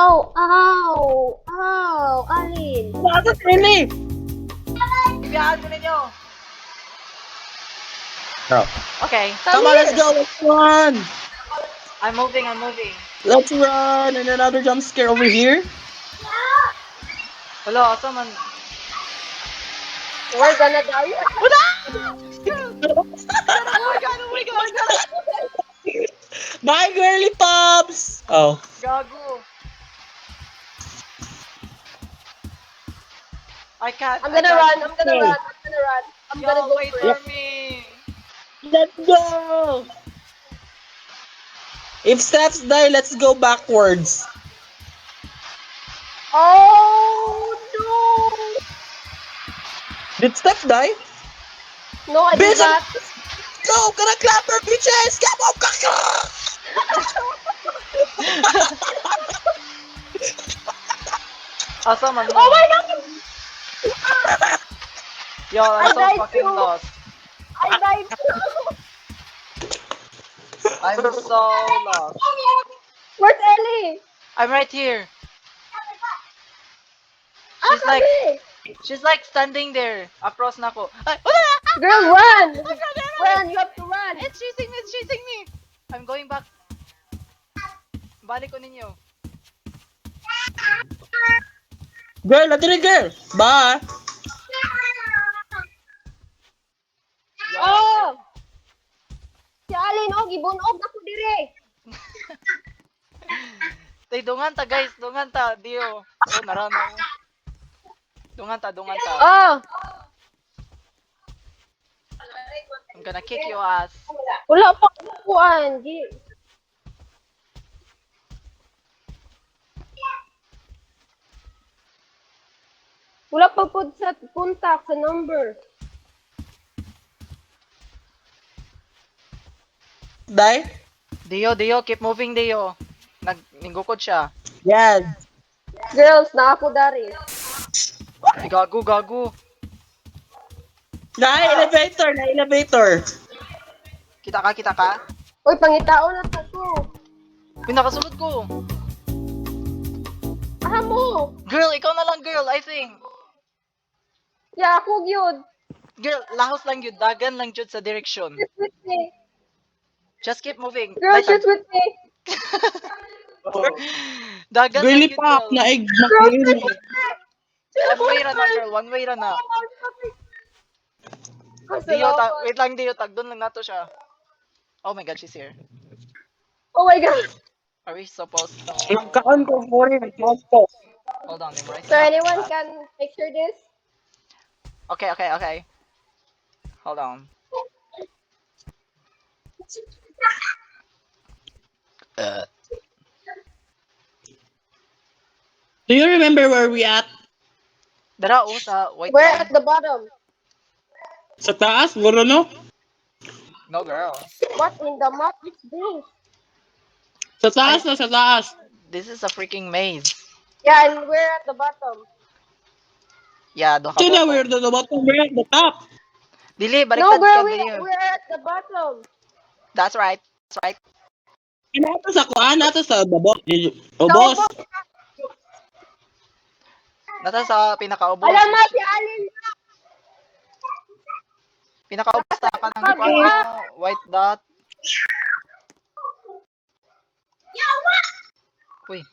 Ow! Ow! Ow! Alin? Bakit ini? Ibiyahan ko ninyo. Bro. Okay. Come on, let's go. Let's run. I'm moving. Let's run. And another jump scare over here. Hello, asa man? We're gonna die. Oh my god. Bye, girly pops. Oh. Gago. I can't. I'm gonna run. I'm gonna Okay. run. I'm gonna run. I'm gonna Yo, go wait for for it. me. Let's go. If Steph's die, let's go backwards. Oh Did Steph die? no! No, I did Bitch, not. go! Gonna clap her bitches! Come on, kaka! Asa man mo? Oh my god! Yo, I'm I so died fucking too. lost. I died too. I'm so lost. Where's Ellie? I'm right here. Ah, Ellie! She's like standing there. Across na ko. Ay, wala! Girl, run! I'm running. Run! You have to run. It's chasing me. I'm going back. Balik ko ninyo. Girl, natiri girl! Bye! Yo, Oh! Si Alin, oh, gibunog ako dire. Tay, dungan ta guys. Dungan ta. Dio. Oh, narano. Dungan ta. Oh! I'm gonna kick your ass. Wala pa kuan. Wala pa po sa contact sa number. Die? Dio, keep moving, Dio. Ninggukod siya. Yes. Girls, na ako dari. Ay, gago. Na-elevator. Kita ka? Uy, pangitao na to ko. Uy, nakasunod ko. Aha mo! Girl, ikaw na lang, girl, I think. Ya, ako gyud. Girl, lahos lang yun. Dagan lang yun sa direksyon. Shoot with me. Just keep moving. Girl, shoot with me. Dagan Girly lang yun, pop, girl. naig Girl, na shoot with me. One way ra na. Salamat. Wait lang, Dio. Doon lang nato siya. Oh my god, she's here. Oh my god. Are we supposed to... Magkaon ko for him. Hold on, memorize. So anyone can picture this? Okay. Hold on. Do you remember where we at? Dara, sa white We're line. at the bottom. Sa taas? Guro no? No, girl. What in the map is this? Sa taas. This is a freaking maze. Yeah, and we're at the bottom. Yeah, doon ka Actually, bottom. we're at the bottom. We're at the top. Dili, No, baliktad girl, ka Dio. we're at the bottom. That's right. Nato sa kuan, nato sa babo. O Sa boss. ubos. Nata sa pinakaubos. Alamat si Alin. Pinakaubos na ka ng white dot. Uy.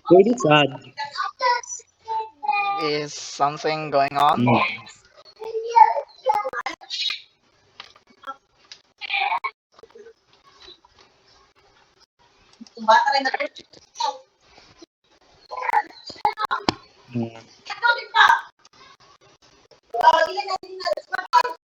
Very sad. Is something going on?